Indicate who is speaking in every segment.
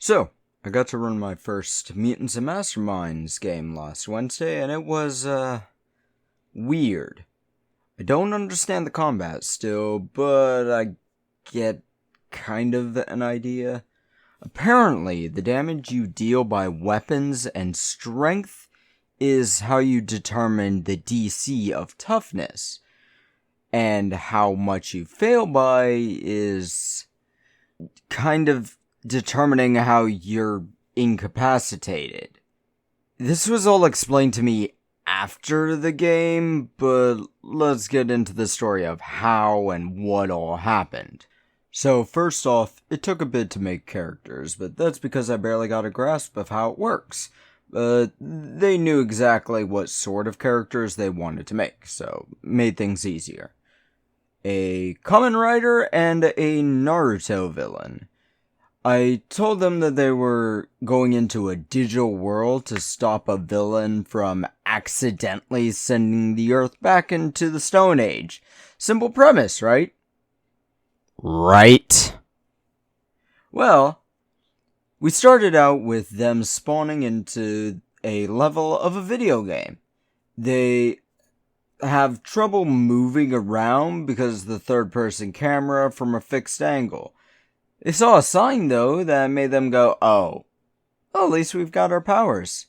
Speaker 1: So, I got to run my first Mutants and Masterminds game last Wednesday, and it was, weird. I don't understand the combat still, but I get kind of an idea. Apparently, the damage you deal by weapons and strength is how you determine the DC of toughness. And how much you fail by is kind of determining how you're incapacitated. This was all explained to me after the game, but let's get into the story of how and what all happened. So first off, it took a bit to make characters, but that's because I barely got a grasp of how it works. They knew exactly what sort of characters they wanted to make, so made things easier. A Kamen Rider and a Naruto villain. I told them that they were going into a digital world to stop a villain from accidentally sending the Earth back into the Stone Age. Simple premise, right? Right. Well, we started out with them spawning into a level of a video game. They have trouble moving around because of the third-person camera from a fixed angle. They saw a sign, though, that made them go, oh, well, at least we've got our powers.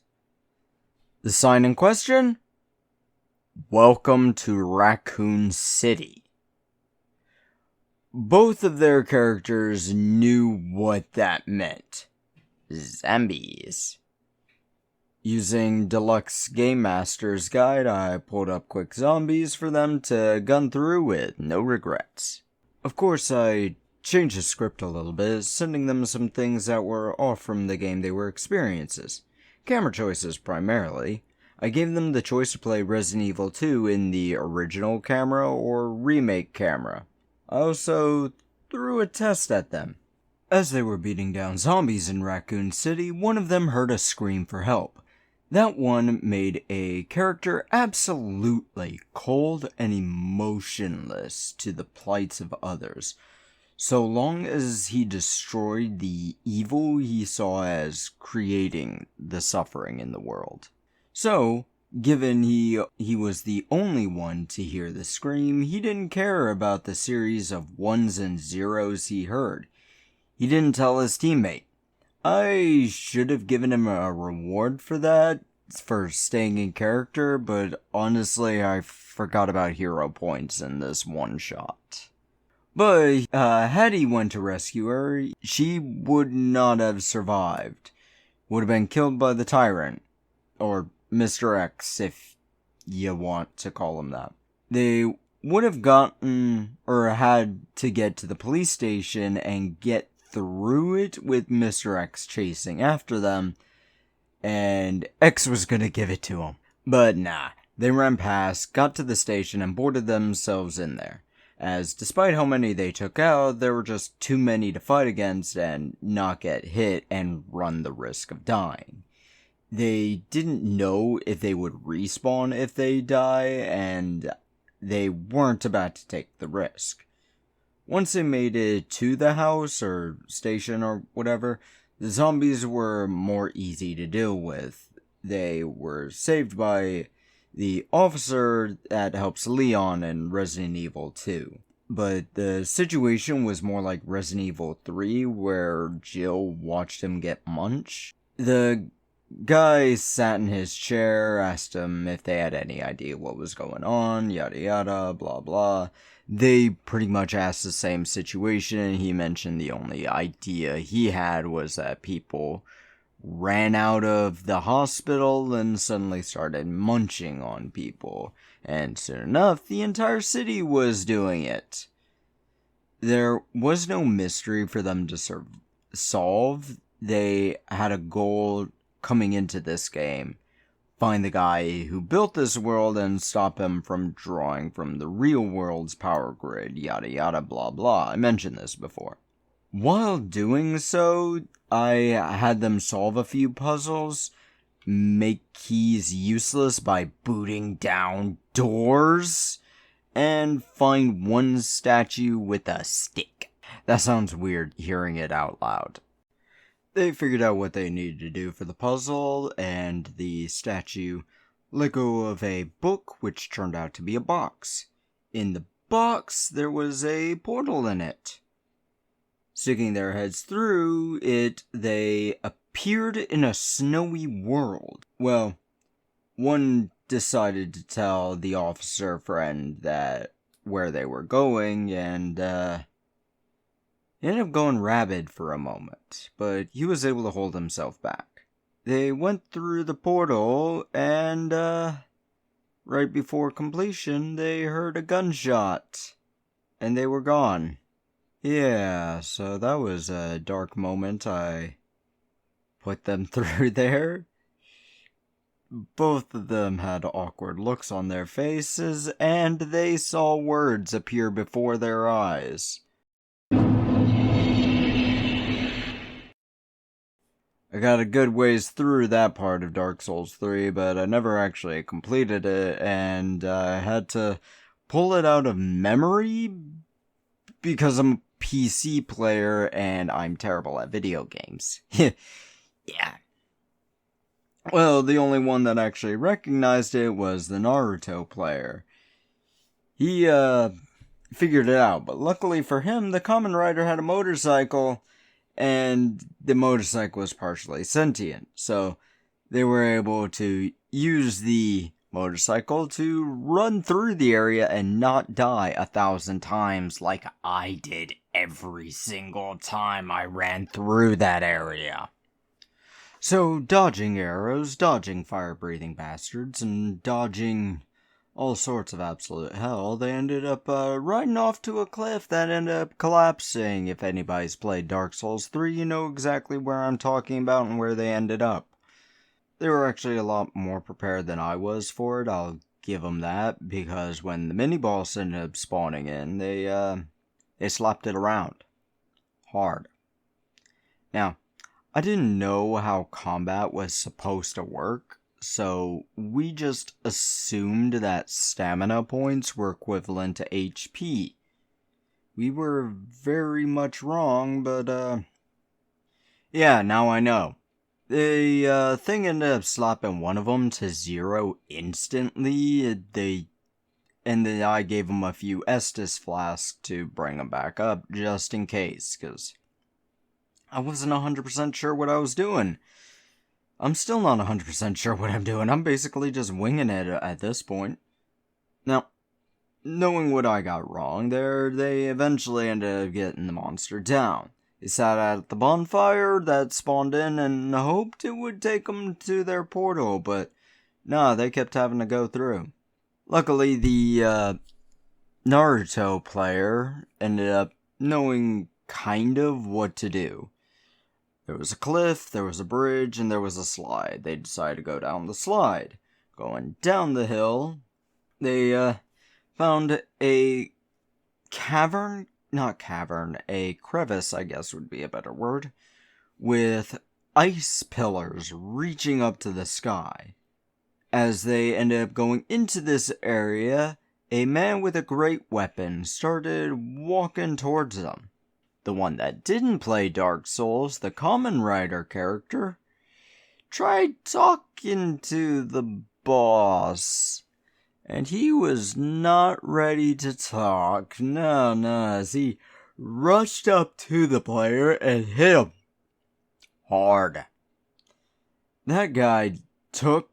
Speaker 1: The sign in question? Welcome to Raccoon City. Both of their characters knew what that meant. Zombies. Using Deluxe Game Master's Guide, I pulled up quick zombies for them to gun through with no regrets. Of course, I changed the script a little bit, sending them some things that were off from the game they were experiences. Camera choices, primarily. I gave them the choice to play Resident Evil 2 in the original camera or remake camera. I also threw a test at them. As they were beating down zombies in Raccoon City, one of them heard a scream for help. That one made a character absolutely cold and emotionless to the plights of others, so long as he destroyed the evil he saw as creating the suffering in the world. So, given he was the only one to hear the scream, he didn't care about the series of ones and zeros he heard. He didn't tell his teammate. I should have given him a reward for that, for staying in character, but honestly, I forgot about hero points in this one shot. But, had he went to rescue her, she would not have survived. Would have been killed by the Tyrant. Or Mr. X, if you want to call him that. They would have gotten, or had to get to the police station and get through it with Mr. X chasing after them, and X was gonna give it to him. But nah, they ran past, got to the station, and boarded themselves in there, as despite how many they took out, there were just too many to fight against and not get hit and run the risk of dying. They didn't know if they would respawn if they die, and they weren't about to take the risk. Once they made it to the house or station or whatever, the zombies were more easy to deal with. They were saved by the officer that helps Leon in Resident Evil 2. But the situation was more like Resident Evil 3, where Jill watched him get munched. The guy sat in his chair, asked him if they had any idea what was going on, yada yada, blah blah. They pretty much asked the same situation, and he mentioned the only idea he had was that people ran out of the hospital and suddenly started munching on people, and soon enough, the entire city was doing it. There was no mystery for them to solve. They had a goal coming into this game. Find the guy who built this world and stop him from drawing from the real world's power grid, yada yada blah blah. I mentioned this before. While doing so, I had them solve a few puzzles, make keys useless by booting down doors, and find one statue with a stick. That sounds weird hearing it out loud. They figured out what they needed to do for the puzzle, and the statue let go of a book, which turned out to be a box. In the box, there was a portal in it. Sticking their heads through it, they appeared in a snowy world. Well, one decided to tell the officer friend that where they were going, and he ended up going rabid for a moment, but he was able to hold himself back. They went through the portal, and right before completion, they heard a gunshot, and they were gone. Yeah, so that was a dark moment I put them through there. Both of them had awkward looks on their faces, and they saw words appear before their eyes. I got a good ways through that part of Dark Souls 3, but I never actually completed it, and I had to pull it out of memory because I'm a PC player and I'm terrible at video games. Yeah. Well, the only one that actually recognized it was the Naruto player. He, figured it out, but luckily for him, the Kamen Rider had a motorcycle, and the motorcycle was partially sentient, so they were able to use the motorcycle to run through the area and not die 1,000 times like I did every single time I ran through that area. So, dodging arrows, dodging fire-breathing bastards, and dodging all sorts of absolute hell, they ended up riding off to a cliff that ended up collapsing. If anybody's played Dark Souls 3, you know exactly where I'm talking about and where they ended up. They were actually a lot more prepared than I was for it, I'll give them that, because when the mini-boss ended up spawning in, they slapped it around. Hard. Now, I didn't know how combat was supposed to work, so we just assumed that stamina points were equivalent to HP. We were very much wrong, but yeah, now I know. The thing ended up slapping one of them to 0 instantly. And then I gave them a few Estus flasks to bring them back up, just in case, because I wasn't 100% sure what I was doing. I'm still not 100% sure what I'm doing. I'm basically just winging it at this point. Now, knowing what I got wrong there, they eventually ended up getting the monster down. They sat at the bonfire that spawned in and hoped it would take them to their portal, but nah, they kept having to go through. Luckily, the Naruto player ended up knowing kind of what to do. There was a cliff, there was a bridge, and there was a slide. They decided to go down the slide. Going down the hill, they found a cavern, a crevice, I guess would be a better word, with ice pillars reaching up to the sky. As they ended up going into this area, a man with a great weapon started walking towards them. The one that didn't play Dark Souls, the Kamen Rider character, tried talking to the boss, and he was not ready to talk. No, as he rushed up to the player and hit him hard. That guy took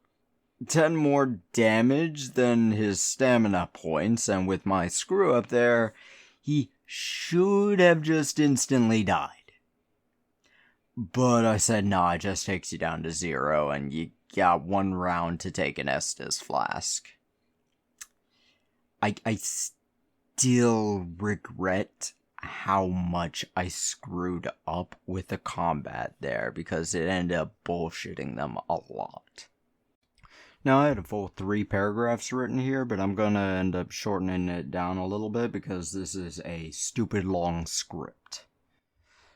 Speaker 1: 10 more damage than his stamina points, and with my screw up there, he should have just instantly died. But I said, nah, it just takes you down to 0, and you got 1 round to take an Estus flask. I still regret how much I screwed up with the combat there, because it ended up bullshitting them a lot. Now, I had a full 3 paragraphs written here, but I'm gonna end up shortening it down a little bit because this is a stupid long script.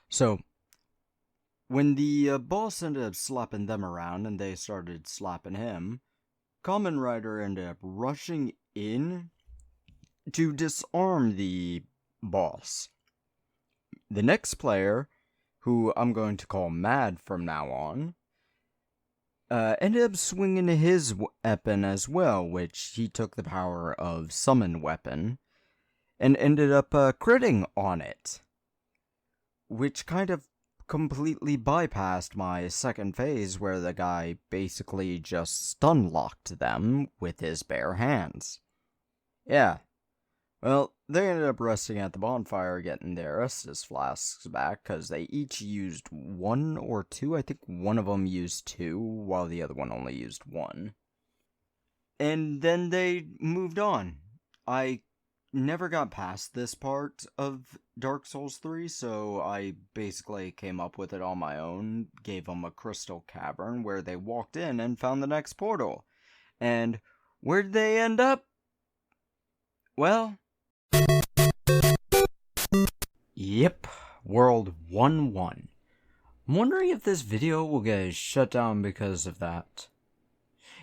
Speaker 1: So, when the boss ended up slapping them around and they started slapping him, Kamen Rider ended up rushing in to disarm the boss. The next player who I'm going to call Mad from now on, ended up swinging his weapon as well, which he took the power of Summon Weapon, and ended up critting on it, which kind of completely bypassed my second phase where the guy basically just stun-locked them with his bare hands. Yeah. Well, they ended up resting at the bonfire getting their Estus flasks back because they each used 1 or 2. I think one of them used 2 while the other one only used 1. And then they moved on. I never got past this part of Dark Souls 3, so I basically came up with it on my own, gave them a crystal cavern where they walked in and found the next portal. And where'd they end up? Well, yep, World 1-1. I'm wondering if this video will get shut down because of that.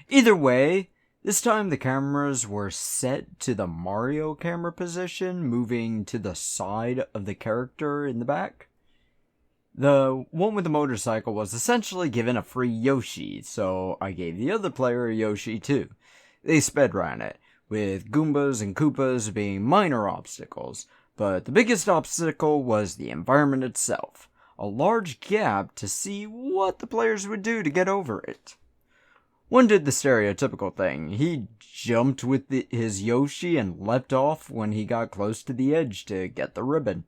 Speaker 1: Either way, this time the cameras were set to the Mario camera position, moving to the side of the character in the back. The one with the motorcycle was essentially given a free Yoshi, so I gave the other player a Yoshi too. They speedran it, with Goombas and Koopas being minor obstacles, but the biggest obstacle was the environment itself, a large gap to see what the players would do to get over it. One did the stereotypical thing. He jumped with his Yoshi and leapt off when he got close to the edge to get the ribbon.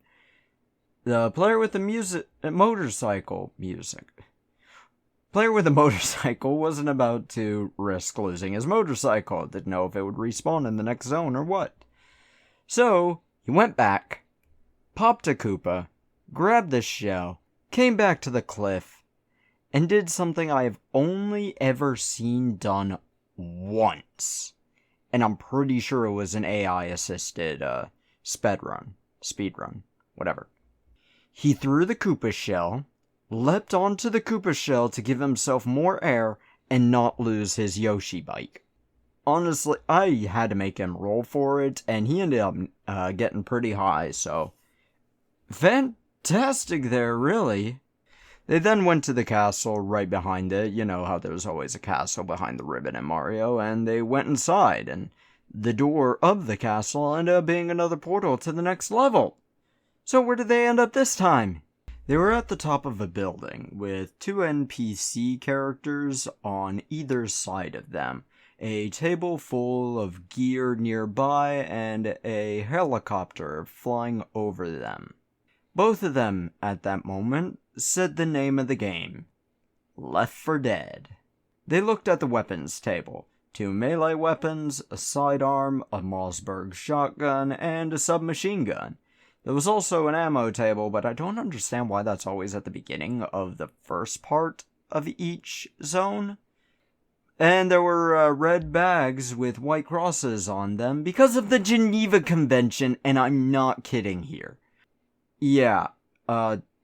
Speaker 1: The player with the motorcycle wasn't about to risk losing his motorcycle. Didn't know if it would respawn in the next zone or what. So, he went back, popped a Koopa, grabbed the shell, came back to the cliff, and did something I have only ever seen done once. And I'm pretty sure it was an AI-assisted speedrun, whatever. He threw the Koopa shell, leapt onto the Koopa shell to give himself more air and not lose his Yoshi bike. Honestly, I had to make him roll for it, and he ended up getting pretty high, so fantastic there, really. They then went to the castle right behind it. You know how there's always a castle behind the ribbon in Mario, and they went inside, and the door of the castle ended up being another portal to the next level. So where did they end up this time? They were at the top of a building, with 2 NPC characters on either side of them, a table full of gear nearby, and a helicopter flying over them. Both of them, at that moment, said the name of the game, Left 4 Dead. They looked at the weapons table. 2 melee weapons, a sidearm, a Mossberg shotgun, and a submachine gun. There was also an ammo table, but I don't understand why that's always at the beginning of the first part of each zone. And there were red bags with white crosses on them because of the Geneva Convention, and I'm not kidding here. Yeah,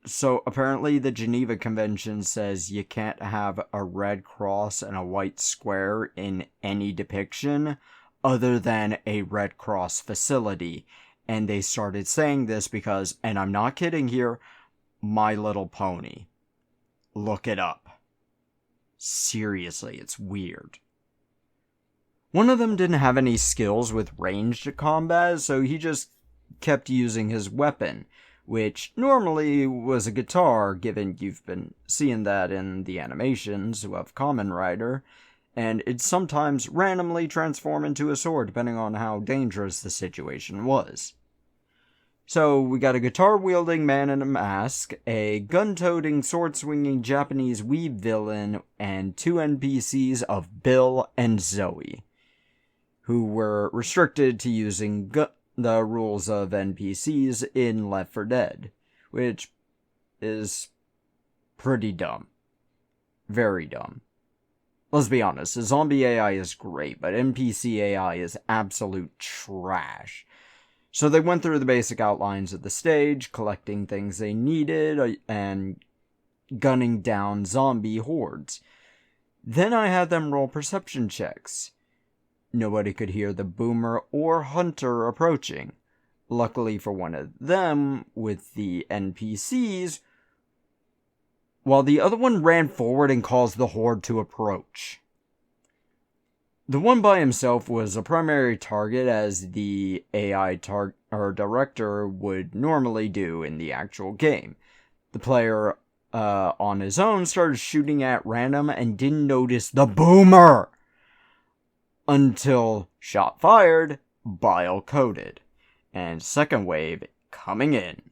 Speaker 1: so apparently the Geneva Convention says you can't have a red cross and a white square in any depiction other than a Red Cross facility. And they started saying this because, and I'm not kidding here, My Little Pony. Look it up. Seriously, it's weird. One of them didn't have any skills with ranged combat, so he just kept using his weapon, which normally was a guitar, given you've been seeing that in the animations of Kamen Rider, and it'd sometimes randomly transform into a sword depending on how dangerous the situation was. So we got a guitar-wielding man in a mask, a gun-toting, sword-swinging Japanese weeb villain, and 2 NPCs of Bill and Zoe, who were restricted to using the rules of NPCs in Left 4 Dead, which is pretty dumb. Very dumb. Let's be honest, the zombie AI is great, but NPC AI is absolute trash. So they went through the basic outlines of the stage, collecting things they needed, and gunning down zombie hordes. Then I had them roll perception checks. Nobody could hear the boomer or hunter approaching. Luckily for one of them, with the NPCs, while the other one ran forward and caused the horde to approach. The one by himself was a primary target, as the AI director would normally do in the actual game. The player on his own started shooting at random and didn't notice the boomer until shot fired, bile coated, and second wave coming in.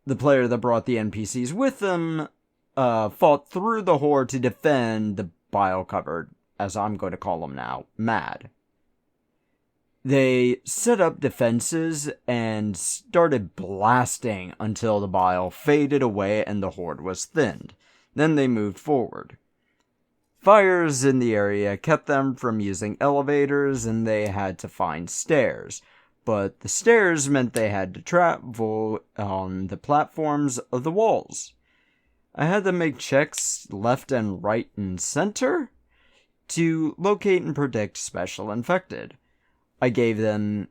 Speaker 1: The player that brought the NPCs with them fought through the horde to defend the bile covered, as I'm going to call them now, Mad. They set up defenses and started blasting until the bile faded away and the horde was thinned. Then they moved forward. Fires in the area kept them from using elevators, and they had to find stairs. But the stairs meant they had to travel on the platforms of the walls. I had to make checks left and right and center to locate and predict special infected. I gave them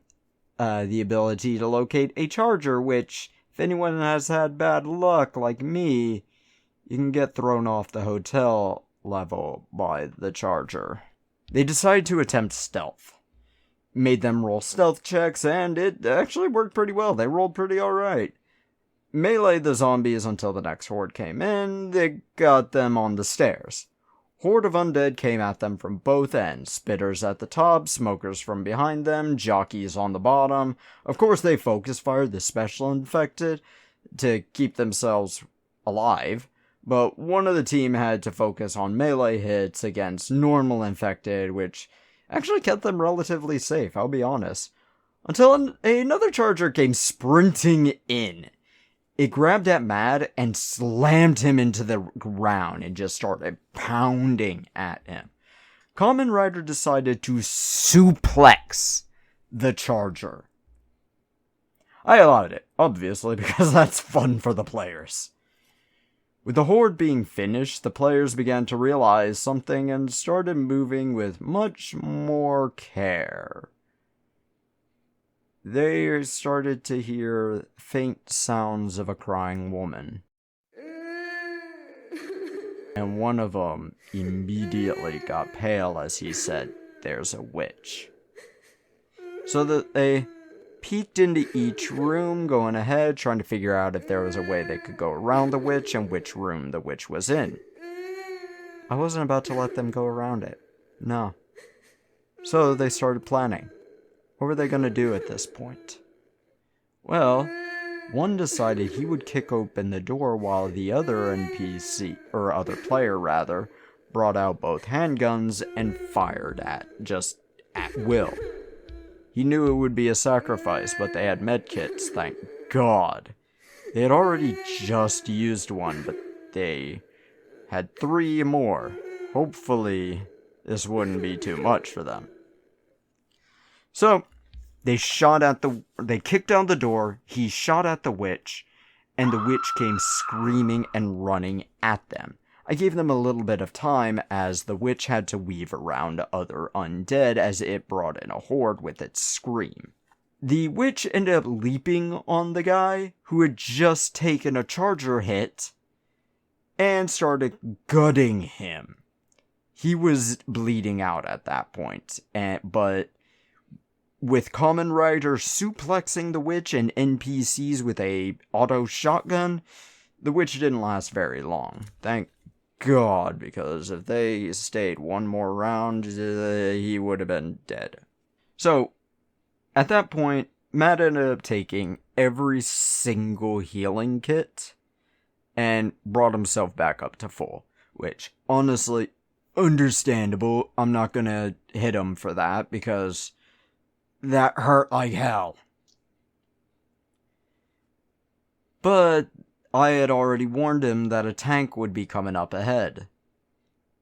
Speaker 1: the ability to locate a charger, which, if anyone has had bad luck like me, you can get thrown off the hotel level by the charger. They decided to attempt stealth. Made them roll stealth checks, and it actually worked pretty well. They rolled pretty alright. Meleeed the zombies until the next horde came in. They got them on the stairs. Horde of undead came at them from both ends. Spitters at the top, smokers from behind them, jockeys on the bottom. Of course, they focus fired the special infected to keep themselves alive, but one of the team had to focus on melee hits against normal infected, which actually kept them relatively safe, I'll be honest. Until another charger came sprinting in. It grabbed at Mad and slammed him into the ground and just started pounding at him. Kamen Rider decided to suplex the charger. I allowed it, obviously, because that's fun for the players. With the horde being finished, the players began to realize something and started moving with much more care. They started to hear faint sounds of a crying woman. And one of them immediately got pale as he said, "There's a witch." So that they peeked into each room, going ahead, trying to figure out if there was a way they could go around the witch and which room the witch was in. I wasn't about to let them go around it. No. So they started planning. What were they going to do at this point? Well, one decided he would kick open the door while the other NPC, or other player rather, brought out both handguns and fired at will. He knew it would be a sacrifice, but they had medkits, thank God. They had already just used one, but they had 3 more. Hopefully, this wouldn't be too much for them. So, they kicked down the door, he shot at the witch, and the witch came screaming and running at them. I gave them a little bit of time, as the witch had to weave around other undead as it brought in a horde with its scream. The witch ended up leaping on the guy who had just taken a charger hit and started gutting him. He was bleeding out at that point, but with Kamen Rider suplexing the witch and NPCs with a auto shotgun, the witch didn't last very long. Thank God, because if they stayed one more round, he would have been dead. So, at that point, Matt ended up taking every single healing kit and brought himself back up to full, which, honestly, understandable. I'm not gonna hit him for that, because that hurt like hell. But I had already warned him that a tank would be coming up ahead.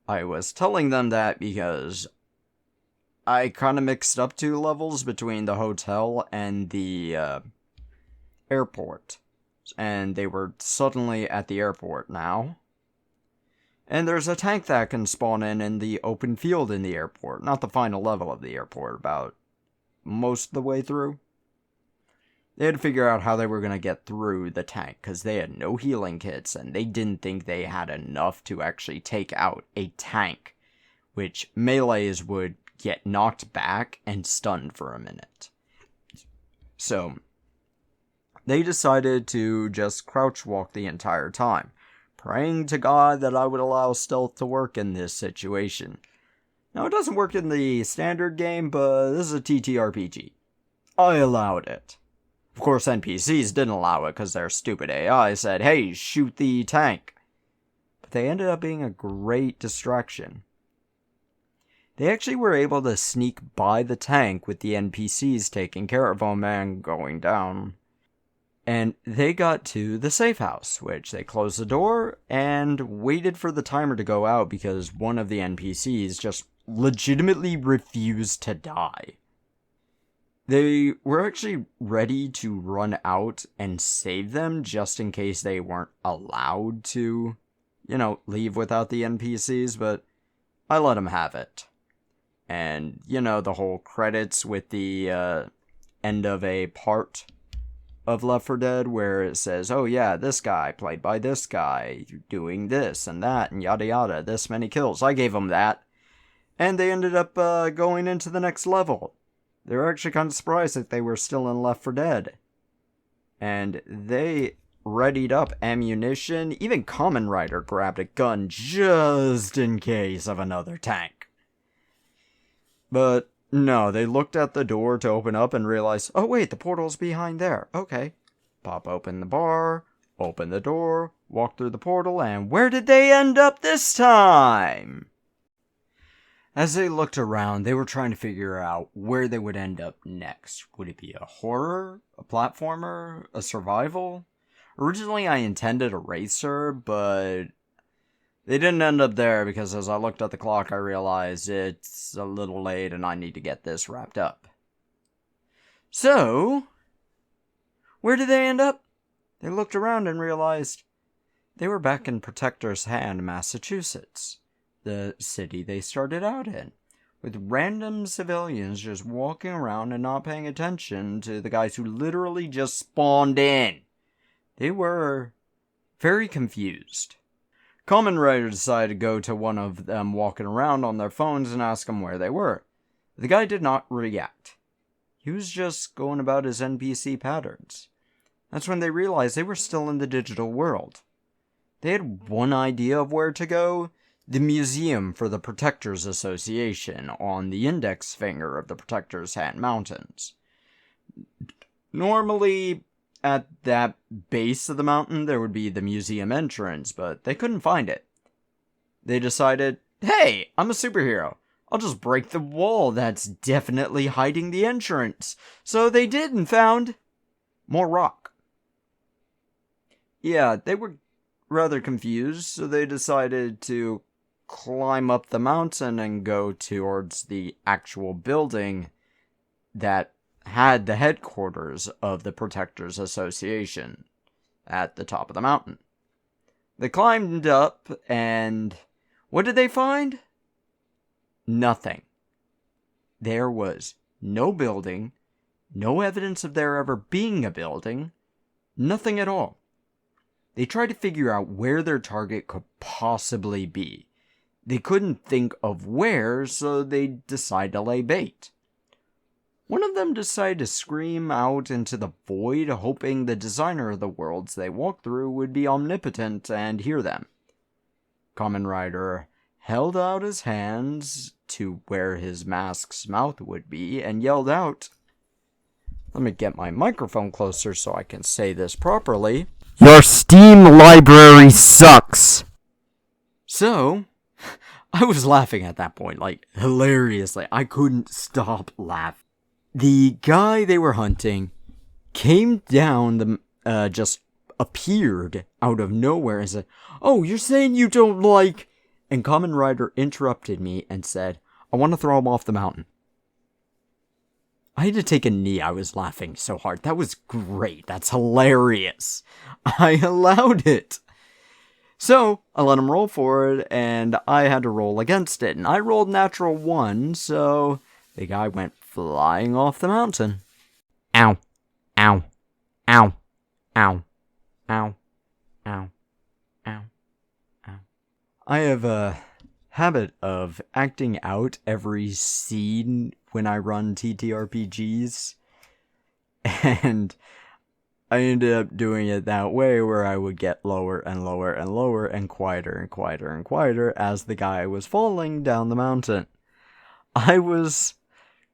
Speaker 1: I was telling them that because I kind of mixed up 2 levels between the hotel and the airport. And they were suddenly at the airport now. And there's a tank that can spawn in the open field in the airport. Not the final level of the airport, about most of the way through. They had to figure out how they were going to get through the tank, because they had no healing kits, and they didn't think they had enough to actually take out a tank, which melees would get knocked back and stunned for a minute. So, they decided to just crouch walk the entire time, praying to God that I would allow stealth to work in this situation. Now, it doesn't work in the standard game, but this is a TTRPG. I allowed it. Of course, NPCs didn't allow it because their stupid AI said, hey, shoot the tank. But they ended up being a great distraction. They actually were able to sneak by the tank with the NPCs taking care of them and going down. And they got to the safe house, which they closed the door and waited for the timer to go out because one of the NPCs just legitimately refused to die. They were actually ready to run out and save them just in case they weren't allowed to, leave without the NPCs, but I let them have it. And, the whole credits with the end of a part of Left 4 Dead where it says, oh yeah, this guy played by this guy doing this and that and yada yada, this many kills. I gave them that. And they ended up going into the next level. They were actually kind of surprised that they were still in Left 4 Dead. And they readied up ammunition. Even Kamen Rider grabbed a gun just in case of another tank. But no, they looked at the door to open up and realized, oh wait, the portal's behind there. Okay. Pop open the bar, open the door, walk through the portal, and where did they end up this time? As they looked around, they were trying to figure out where they would end up next. Would it be a horror, a platformer, a survival? Originally, I intended a racer, but they didn't end up there because as I looked at the clock, I realized it's a little late and I need to get this wrapped up. So, where did they end up? They looked around and realized they were back in Protector's Hand, Massachusetts. The city they started out in, with random civilians just walking around and not paying attention to the guys who literally just spawned in. They were very confused. Kamen Rider decided to go to one of them walking around on their phones and ask them where they were. The guy did not react. He was just going about his NPC patterns. That's when they realized they were still in the digital world. They had one idea of where to go: the museum for the Protectors Association on the index finger of the Protector's Hand Mountains. Normally, at that base of the mountain, there would be the museum entrance, but they couldn't find it. They decided, hey, I'm a superhero. I'll just break the wall that's definitely hiding the entrance. So they did and found more rock. Yeah, they were rather confused, so they decided to climb up the mountain and go towards the actual building that had the headquarters of the Protectors Association at the top of the mountain. They climbed up, and what did they find? Nothing. There was no building, no evidence of there ever being a building, nothing at all. They tried to figure out where their target could possibly be. They couldn't think of where, so they decided to lay bait. One of them decided to scream out into the void, hoping the designer of the worlds they walked through would be omnipotent and hear them. Kamen Rider held out his hands to where his mask's mouth would be and yelled out, let me get my microphone closer so I can say this properly, your Steam library sucks! So, I was laughing at that point, hilariously. I couldn't stop laughing. The guy they were hunting came down, just appeared out of nowhere and said, oh, you're saying you don't like... And Kamen Rider interrupted me and said, I want to throw him off the mountain. I had to take a knee. I was laughing so hard. That was great. That's hilarious. I allowed it. So, I let him roll for it, and I had to roll against it. And I rolled natural 1, so the guy went flying off the mountain. Ow. Ow. Ow. Ow. Ow. Ow. Ow. Ow. I have a habit of acting out every scene when I run TTRPGs, and I ended up doing it that way where I would get lower and lower and lower and quieter and quieter and quieter as the guy was falling down the mountain. I was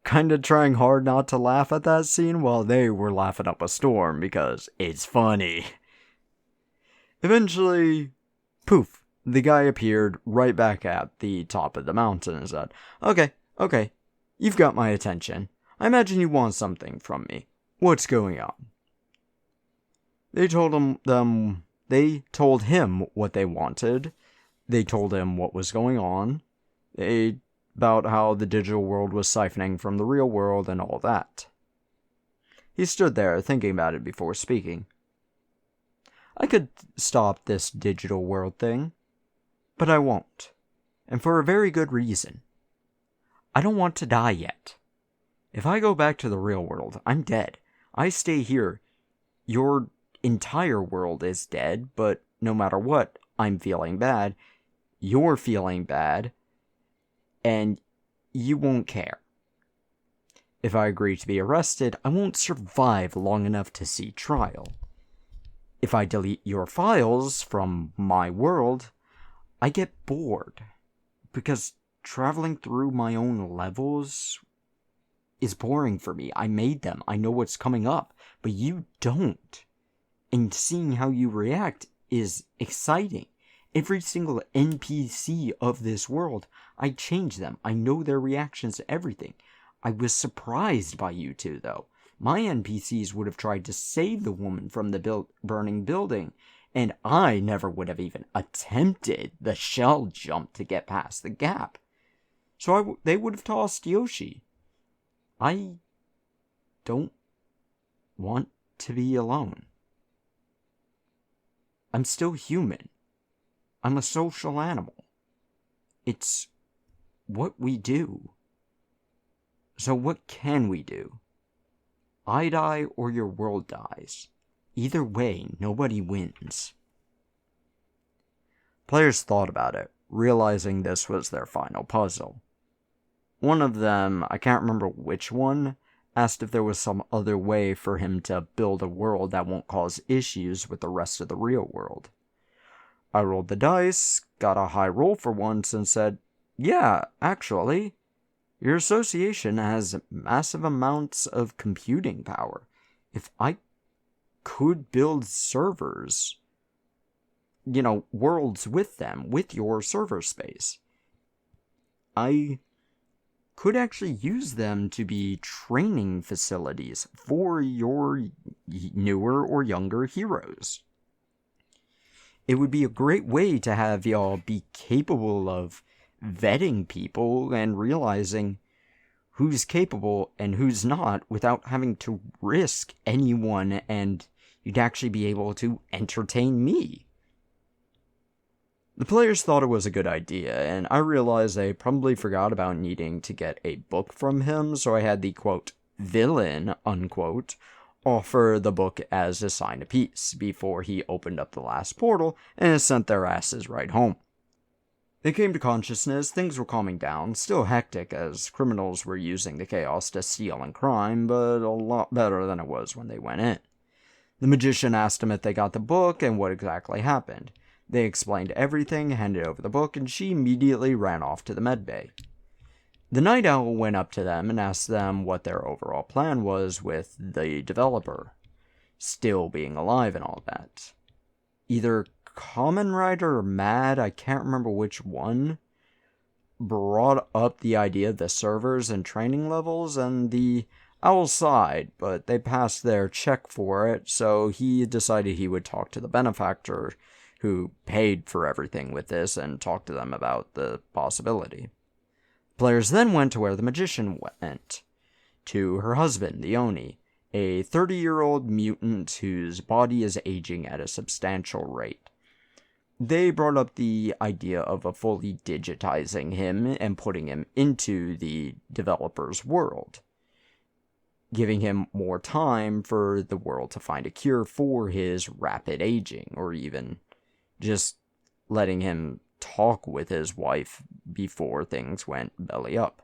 Speaker 1: kind of trying hard not to laugh at that scene while they were laughing up a storm because it's funny. Eventually, poof, the guy appeared right back at the top of the mountain and said, Okay, you've got my attention. I imagine you want something from me. What's going on? They told him what they wanted. They told him what was going on. About how the digital world was siphoning from the real world and all that. He stood there thinking about it before speaking. I could stop this digital world thing, but I won't. And for a very good reason. I don't want to die yet. If I go back to the real world, I'm dead. I stay here. Your entire world is dead, but no matter what, I'm feeling bad. You're feeling bad. And you won't care. If I agree to be arrested, I won't survive long enough to see trial. If I delete your files from my world, I get bored. Because traveling through my own levels is boring for me. I made them. I know what's coming up. But you don't. And seeing how you react is exciting. Every single NPC of this world, I change them. I know their reactions to everything. I was surprised by you two, though. My NPCs would have tried to save the woman from the burning building, and I never would have even attempted the shell jump to get past the gap. So they would have tossed Yoshi. I don't want to be alone. I'm still human. I'm a social animal. It's what we do. So what can we do? I die or your world dies. Either way, nobody wins. Players thought about it, realizing this was their final puzzle. One of them, I can't remember which one, asked if there was some other way for him to build a world that won't cause issues with the rest of the real world. I rolled the dice, got a high roll for once, and said, yeah, actually, your association has massive amounts of computing power. If I could build servers, worlds with them, with your server space, I could actually use them to be training facilities for your newer or younger heroes. It would be a great way to have y'all be capable of vetting people and realizing who's capable and who's not without having to risk anyone, and you'd actually be able to entertain me. The players thought it was a good idea, and I realized they probably forgot about needing to get a book from him, so I had the, quote, villain, unquote, offer the book as a sign of peace before he opened up the last portal and sent their asses right home. They came to consciousness, things were calming down, still hectic as criminals were using the chaos to steal and crime, but a lot better than it was when they went in. The magician asked them if they got the book and what exactly happened. They explained everything, handed over the book, and she immediately ran off to the medbay. The Night Owl went up to them and asked them what their overall plan was with the developer, still being alive and all that. Either Kamen Rider or Mad, I can't remember which one, brought up the idea of the servers and training levels, and the Owl sighed, but they passed their check for it, so he decided he would talk to the benefactor who paid for everything with this and talk to them about the possibility. Players then went to where the magician went, to her husband, the Oni, a 30-year-old mutant whose body is aging at a substantial rate. They brought up the idea of fully digitizing him and putting him into the developer's world.
Speaker 2: giving him more time for the world to find a cure for his rapid aging, or even just letting him talk with his wife before things went belly up.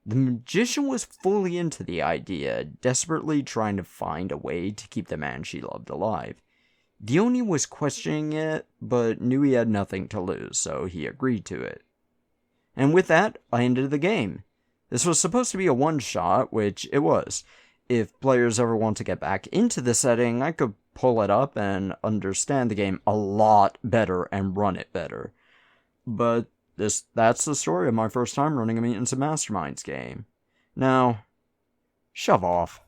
Speaker 2: The magician was fully into the idea, desperately trying to find a way to keep the man she loved alive. Dione was questioning it, but knew he had nothing to lose, so he agreed to it. And with that, I ended the game. This was supposed to be a one-shot, which it was. If players ever want to get back into the setting, I could pull it up and understand the game a lot better and run it better. But that's the story of my first time running a Mutants and Masterminds game. Now, shove off.